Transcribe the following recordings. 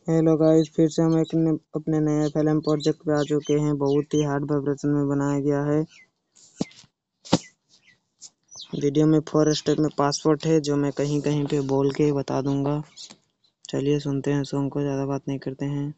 Hello guys, फिर से हम अपने नए FLM प्रोजेक्ट पे आ चुके हैं। बहुत ही हार्ड वाइब्रेशन में बनाया गया है। वीडियो में 4 स्टेप में पासवर्ड है, जो मैं कहीं कहीं पे बोल के बता दूंगा। चलिए सुनते हैं सॉन्ग को, ज़्यादा बात नहीं करते हैं।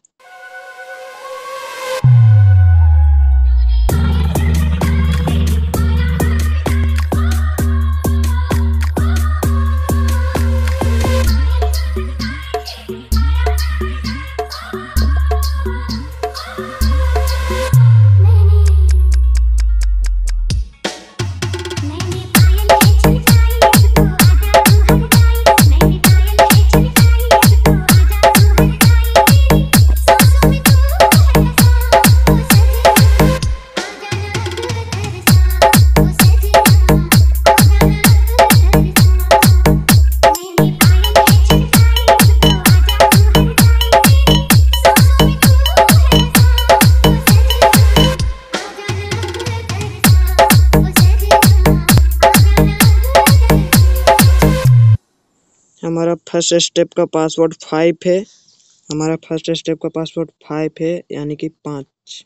हमारा फर्स्ट स्टेप का पासवर्ड 5 है। हमारा फर्स्ट स्टेप का पासवर्ड 5 है, यानी कि 5।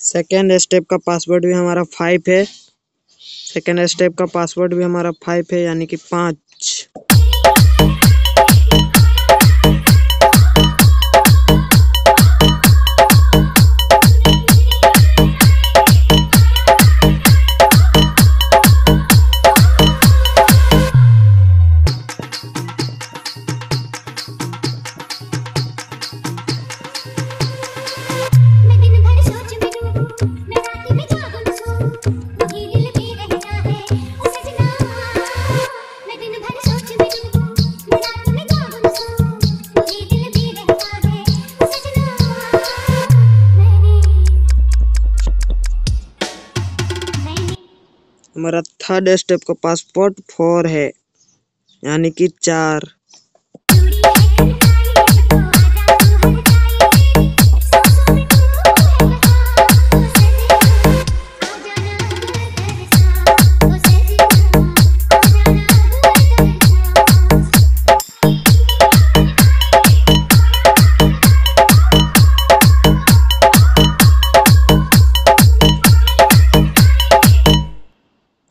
सेकेंड स्टेप का पासवर्ड भी हमारा 5 है। सेकेंड स्टेप का पासवर्ड भी हमारा 5 है, यानी कि 5। हमारा थर्ड स्टेप का पासवर्ड 4 है, यानी कि 4।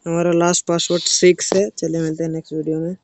हमारा लास्ट पासवर्ड 6 है। चलिए मिलते हैं नेक्स्ट वीडियो में।